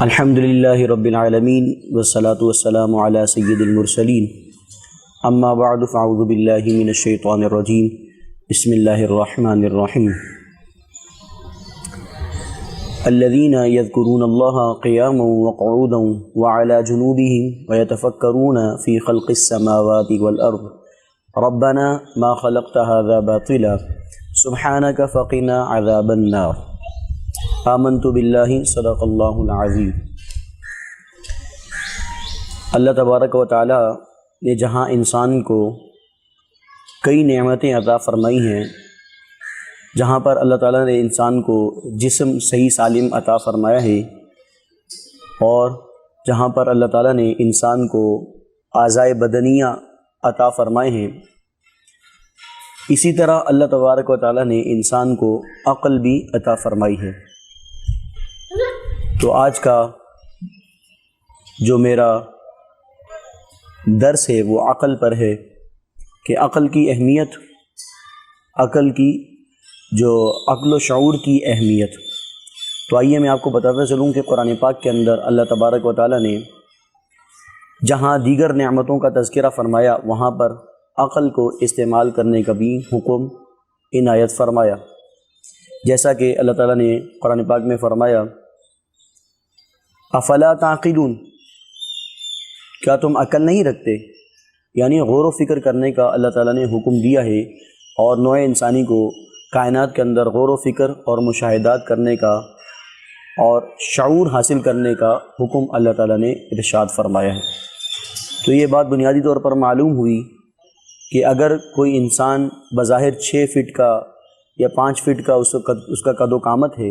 الحمد للہ رب العالمین والصلاة والسلام علی سید المرسلین اما بعد فاعوذ باللہ من الشیطان الرجیم بسم اللہ الرحمن الرحیم الذین یذکرون اللہ قیاما وقعودا وعلی جنوبهم ویتفکرون فی خلق السماوات والارض ربنا ما خلقت هذا باطلا سبحانک فقنا عذاب النار آمنت باللہ صدق اللہ العظیم۔ اللہ تبارک و تعالی نے جہاں انسان کو کئی نعمتیں عطا فرمائی ہیں، جہاں پر اللہ تعالیٰ نے انسان کو جسم صحیح سالم عطا فرمایا ہے، اور جہاں پر اللہ تعالیٰ نے انسان کو اعضائے بدنیہ عطا فرمائے ہیں، اسی طرح اللہ تبارک و تعالیٰ نے انسان کو عقل بھی عطا فرمائی ہے۔ تو آج کا جو میرا درس ہے وہ عقل پر ہے کہ عقل کی اہمیت، عقل کی جو عقل و شعور کی اہمیت۔ تو آئیے میں آپ کو بتاتا چلوں کہ قرآن پاک کے اندر اللہ تبارک و تعالیٰ نے جہاں دیگر نعمتوں کا تذکرہ فرمایا، وہاں پر عقل کو استعمال کرنے کا بھی حکم عنایت فرمایا، جیسا کہ اللہ تعالیٰ نے قرآن پاک میں فرمایا افلا تعقلون، کیا تم عقل نہیں رکھتے؟ یعنی غور و فکر کرنے کا اللہ تعالیٰ نے حکم دیا ہے، اور نوع انسانی کو کائنات کے اندر غور و فکر اور مشاہدات کرنے کا اور شعور حاصل کرنے کا حکم اللہ تعالیٰ نے ارشاد فرمایا ہے۔ تو یہ بات بنیادی طور پر معلوم ہوئی کہ اگر کوئی انسان بظاہر 6 فٹ کا یا 5 فٹ کا اس کا قد و قامت ہے،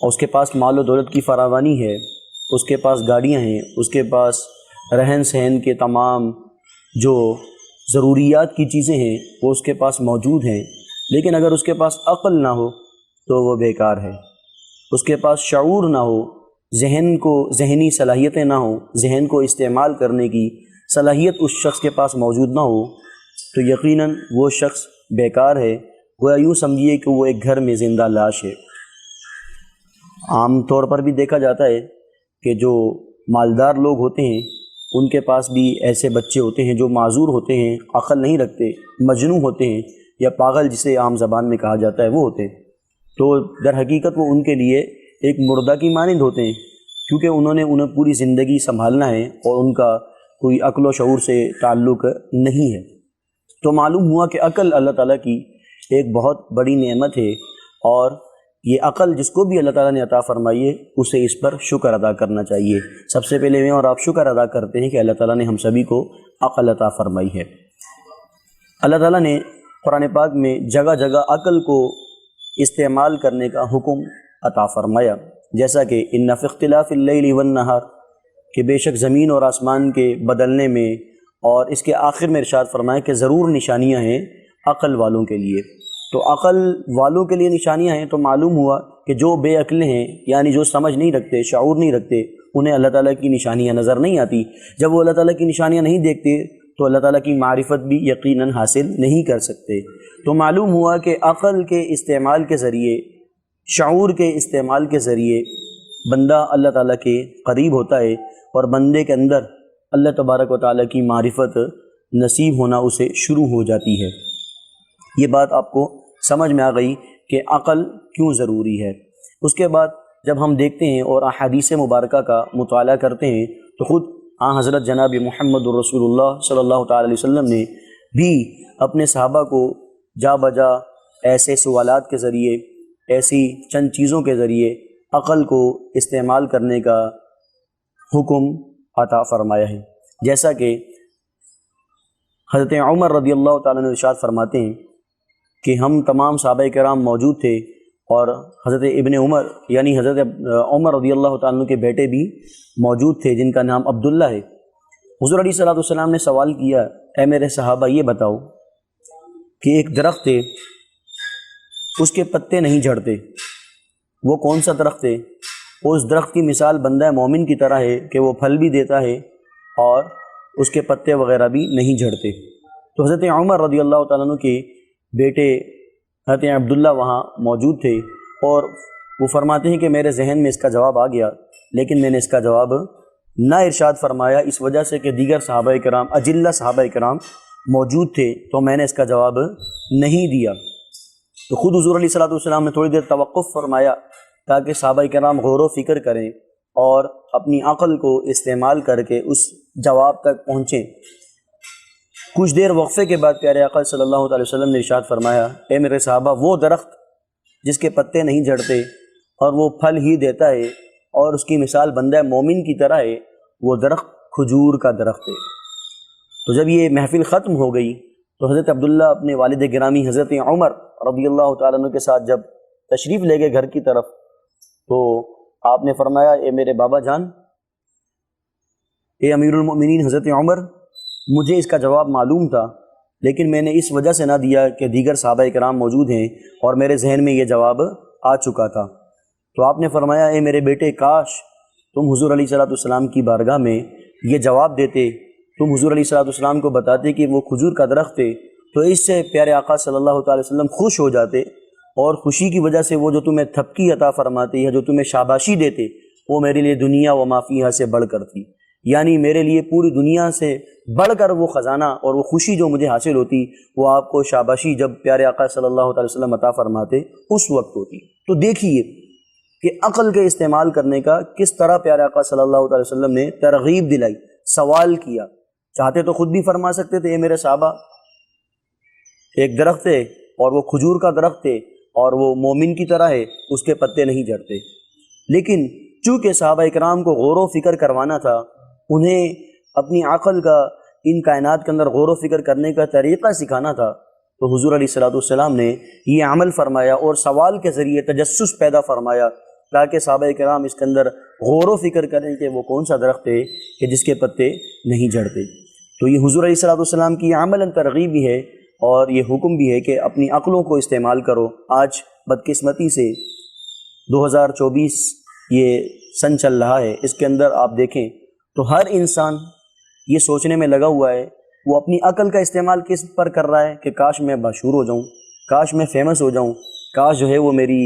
اور اس کے پاس مال و دولت کی فراوانی ہے، اس کے پاس گاڑیاں ہیں، اس کے پاس رہن سہن کے تمام جو ضروریات کی چیزیں ہیں وہ اس کے پاس موجود ہیں، لیکن اگر اس کے پاس عقل نہ ہو تو وہ بیکار ہے۔ اس کے پاس شعور نہ ہو، ذہنی صلاحیتیں نہ ہوں، ذہن کو استعمال کرنے کی صلاحیت اس شخص کے پاس موجود نہ ہو، تو یقیناً وہ شخص بیکار ہے۔ گویا یوں سمجھیے کہ وہ ایک گھر میں زندہ لاش ہے۔ عام طور پر بھی دیکھا جاتا ہے کہ جو مالدار لوگ ہوتے ہیں ان کے پاس بھی ایسے بچے ہوتے ہیں جو معذور ہوتے ہیں، عقل نہیں رکھتے، مجنون ہوتے ہیں، یا پاگل جسے عام زبان میں کہا جاتا ہے وہ ہوتے ہیں۔ تو در حقیقت وہ ان کے لیے ایک مردہ کی مانند ہوتے ہیں، کیونکہ انہیں پوری زندگی سنبھالنا ہے اور ان کا کوئی عقل و شعور سے تعلق نہیں ہے۔ تو معلوم ہوا کہ عقل اللہ تعالیٰ کی ایک بہت بڑی نعمت ہے، اور یہ عقل جس کو بھی اللہ تعالیٰ نے عطا فرمائی ہے اسے اس پر شکر ادا کرنا چاہیے۔ سب سے پہلے میں اور آپ شکر ادا کرتے ہیں کہ اللہ تعالیٰ نے ہم سبھی کو عقل عطا فرمائی ہے۔ اللہ تعالیٰ نے قرآن پاک میں جگہ جگہ عقل کو استعمال کرنے کا حکم عطا فرمایا، جیسا کہ ان فی اختلاف اللیل والنہار، کہ بے شک زمین اور آسمان کے بدلنے میں، اور اس کے آخر میں ارشاد فرمایا کہ ضرور نشانیاں ہیں عقل والوں کے لیے۔ تو عقل والوں کے لیے نشانیاں ہیں، تو معلوم ہوا کہ جو بے عقل ہیں، یعنی جو سمجھ نہیں رکھتے، شعور نہیں رکھتے، انہیں اللہ تعالیٰ کی نشانیاں نظر نہیں آتی۔ جب وہ اللہ تعالیٰ کی نشانیاں نہیں دیکھتے تو اللہ تعالیٰ کی معرفت بھی یقیناً حاصل نہیں کر سکتے۔ تو معلوم ہوا کہ عقل کے استعمال کے ذریعے، شعور کے استعمال کے ذریعے بندہ اللہ تعالیٰ کے قریب ہوتا ہے، اور بندے کے اندر اللہ تبارک و تعالیٰ کی معرفت نصیب ہونا اسے شروع ہو جاتی ہے۔ یہ بات آپ کو سمجھ میں آ گئی کہ عقل کیوں ضروری ہے۔ اس کے بعد جب ہم دیکھتے ہیں اور احادیث مبارکہ کا مطالعہ کرتے ہیں تو خود حضرت جناب محمد رسول اللہ صلی اللہ تعالی علیہ وسلم نے بھی اپنے صحابہ کو جا بجا ایسے سوالات کے ذریعے، ایسی چند چیزوں کے ذریعے عقل کو استعمال کرنے کا حکم عطا فرمایا ہے، جیسا کہ حضرت عمر رضی اللہ تعالیٰ عنہ ارشاد فرماتے ہیں کہ ہم تمام صحابہ کرام موجود تھے، اور حضرت ابن عمر یعنی حضرت عمر رضی اللہ تعالیٰ عنہ کے بیٹے بھی موجود تھے جن کا نام عبداللہ ہے۔ حضور علیہ الصلوۃ والسلام نے سوال کیا، اے میرے صحابہ یہ بتاؤ کہ ایک درخت ہے، اس کے پتے نہیں جھڑتے، وہ کون سا درخت ہے؟ اس درخت کی مثال بندہ مومن کی طرح ہے کہ وہ پھل بھی دیتا ہے اور اس کے پتے وغیرہ بھی نہیں جھڑتے۔ تو حضرت عمر رضی اللہ تعالیٰ عنہ کے بیٹے حضرت عبداللہ وہاں موجود تھے، اور وہ فرماتے ہیں کہ میرے ذہن میں اس کا جواب آ گیا لیکن میں نے اس کا جواب نہ ارشاد فرمایا، اس وجہ سے کہ دیگر صحابہ کرام، اجلہ صحابہ کرام موجود تھے، تو میں نے اس کا جواب نہیں دیا۔ تو خود حضور علیہ الصلوۃ والسلام نے تھوڑی دیر توقف فرمایا تاکہ صحابہ کرام غور و فکر کریں اور اپنی عقل کو استعمال کر کے اس جواب تک پہنچیں۔ کچھ دیر وقفے کے بعد پیارے آقا صلی اللہ علیہ وسلم نے ارشاد فرمایا، اے میرے صحابہ، وہ درخت جس کے پتے نہیں جھڑتے اور وہ پھل ہی دیتا ہے اور اس کی مثال بندہ مومن کی طرح ہے، وہ درخت کھجور کا درخت ہے۔ تو جب یہ محفل ختم ہو گئی تو حضرت عبداللہ اپنے والد گرامی حضرت عمر رضی اللہ تعالیٰ عنہ کے ساتھ جب تشریف لے گئے گھر کی طرف، تو آپ نے فرمایا، اے میرے بابا جان، اے امیر المؤمنین حضرت عمر، مجھے اس کا جواب معلوم تھا، لیکن میں نے اس وجہ سے نہ دیا کہ دیگر صحابہ کرام موجود ہیں اور میرے ذہن میں یہ جواب آ چکا تھا۔ تو آپ نے فرمایا، اے میرے بیٹے، کاش تم حضور علیہ الصلوۃ والسلام کی بارگاہ میں یہ جواب دیتے، تم حضور علیہ الصلوۃ والسلام کو بتاتے کہ وہ کھجور کا درخت ہے، تو اس سے پیارے آقا صلی اللہ تعالی وسلم خوش ہو جاتے، اور خوشی کی وجہ سے وہ جو تمہیں تھپکی عطا فرماتے یا جو تمہیں شاباشی دیتے، وہ میرے لیے دنیا و ما فیہا سے بڑھ کر تھی، یعنی میرے لیے پوری دنیا سے بڑھ کر وہ خزانہ اور وہ خوشی جو مجھے حاصل ہوتی، وہ آپ کو شاباشی جب پیارے آقا صلی اللہ تعالی وسلم عطا فرماتے اس وقت ہوتی۔ تو دیکھیے کہ عقل کے استعمال کرنے کا کس طرح پیارے آقا صلی اللہ تعالی وسلم نے ترغیب دلائی، سوال کیا۔ چاہتے تو خود بھی فرما سکتے تھے، اے میرے صحابہ، ایک درخت ہے اور وہ کھجور کا درخت ہے اور وہ مومن کی طرح ہے، اس کے پتے نہیں جھڑتے، لیکن چونکہ صحابہ اکرام کو غور و فکر کروانا تھا، انہیں اپنی عقل کا ان کائنات کے اندر غور و فکر کرنے کا طریقہ سکھانا تھا، تو حضور علیہ الصلوۃ والسلام نے یہ عمل فرمایا اور سوال کے ذریعے تجسس پیدا فرمایا تاکہ صحابہ کرام اس کے اندر غور و فکر کریں کہ وہ کون سا درخت ہے کہ جس کے پتے نہیں جھڑتے۔ تو یہ حضور علیہ الصلوۃ والسلام کی عملاً ترغیب بھی ہے اور یہ حکم بھی ہے کہ اپنی عقلوں کو استعمال کرو۔ آج بدقسمتی سے 2024 یہ سن چل رہا ہے، اس کے اندر آپ دیکھیں تو ہر انسان یہ سوچنے میں لگا ہوا ہے، وہ اپنی عقل کا استعمال کس پر کر رہا ہے کہ کاش میں مشہور ہو جاؤں، کاش میں فیمس ہو جاؤں، کاش جو ہے وہ میری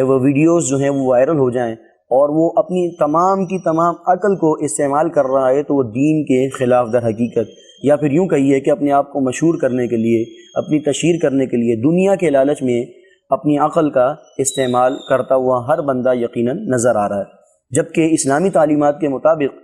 وہ ویڈیوز جو ہیں وہ وائرل ہو جائیں، اور وہ اپنی تمام کی تمام عقل کو استعمال کر رہا ہے تو وہ دین کے خلاف در حقیقت، یا پھر یوں کہیے کہ اپنے آپ کو مشہور کرنے کے لیے، اپنی تشہیر کرنے کے لیے دنیا کے لالچ میں اپنی عقل کا استعمال کرتا ہوا ہر بندہ یقیناً نظر آ رہا ہے، جبکہ اسلامی تعلیمات کے مطابق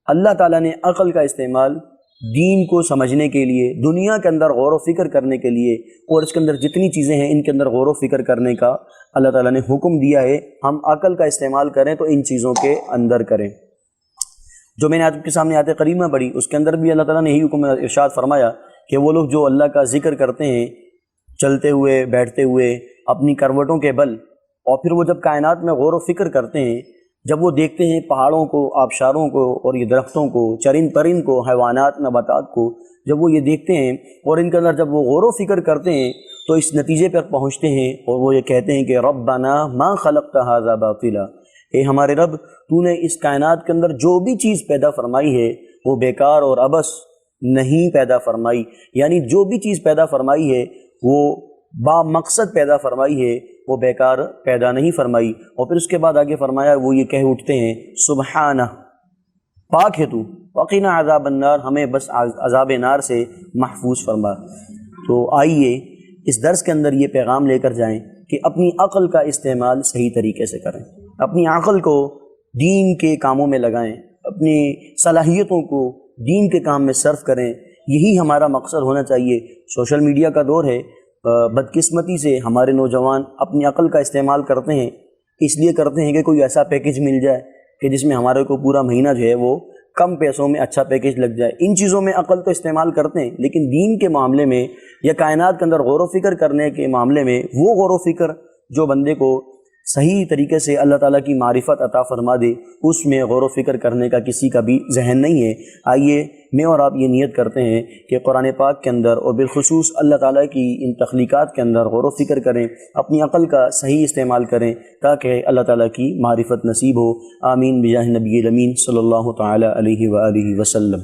اللہ تعالیٰ نے عقل کا استعمال دین کو سمجھنے کے لیے، دنیا کے اندر غور و فکر کرنے کے لیے، اور اس کے اندر جتنی چیزیں ہیں ان کے اندر غور و فکر کرنے کا اللہ تعالیٰ نے حکم دیا ہے۔ ہم عقل کا استعمال کریں تو ان چیزوں کے اندر کریں۔ جو میں نے آپ کے سامنے آیت کریمہ پڑھی، اس کے اندر بھی اللہ تعالیٰ نے یہی حکم ارشاد فرمایا کہ وہ لوگ جو اللہ کا ذکر کرتے ہیں چلتے ہوئے، بیٹھتے ہوئے، اپنی کروٹوں کے بل، اور پھر وہ جب کائنات میں غور و فکر کرتے ہیں، جب وہ دیکھتے ہیں پہاڑوں کو، آبشاروں کو، اور یہ درختوں کو، چرند پرند کو، حیوانات، نباتات کو، جب وہ یہ دیکھتے ہیں اور ان کے اندر جب وہ غور و فکر کرتے ہیں تو اس نتیجے پر پہنچتے ہیں اور وہ یہ کہتے ہیں کہ ربنا ما خلقت ھذا باطلا، اے ہمارے رب، تو نے اس کائنات کے اندر جو بھی چیز پیدا فرمائی ہے وہ بیکار اور عبث نہیں پیدا فرمائی، یعنی جو بھی چیز پیدا فرمائی ہے وہ با مقصد پیدا فرمائی ہے، وہ بیکار پیدا نہیں فرمائی۔ اور پھر اس کے بعد آگے فرمایا، وہ یہ کہہ اٹھتے ہیں سبحانہ، پاک ہے تو، وقنا عذاب النار، ہمیں بس عذاب نار سے محفوظ فرما۔ تو آئیے اس درس کے اندر یہ پیغام لے کر جائیں کہ اپنی عقل کا استعمال صحیح طریقے سے کریں، اپنی عقل کو دین کے کاموں میں لگائیں، اپنی صلاحیتوں کو دین کے کام میں صرف کریں، یہی ہمارا مقصد ہونا چاہیے۔ سوشل میڈیا کا دور ہے، بدقسمتی سے ہمارے نوجوان اپنی عقل کا استعمال کرتے ہیں، اس لیے کرتے ہیں کہ کوئی ایسا پیکیج مل جائے کہ جس میں ہمارے کو پورا مہینہ جو ہے وہ کم پیسوں میں اچھا پیکیج لگ جائے۔ ان چیزوں میں عقل تو استعمال کرتے ہیں، لیکن دین کے معاملے میں یا کائنات کے اندر غور و فکر کرنے کے معاملے میں وہ غور و فکر جو بندے کو صحیح طریقے سے اللہ تعالیٰ کی معرفت عطا فرما دے، اس میں غور و فکر کرنے کا کسی کا بھی ذہن نہیں ہے۔ آئیے میں اور آپ یہ نیت کرتے ہیں کہ قرآن پاک کے اندر اور بالخصوص اللہ تعالیٰ کی ان تخلیقات کے اندر غور و فکر کریں، اپنی عقل کا صحیح استعمال کریں تاکہ اللہ تعالیٰ کی معرفت نصیب ہو۔ آمین بجاہ نبی الامین صلی اللہ تعالیٰ علیہ وآلہ وسلم۔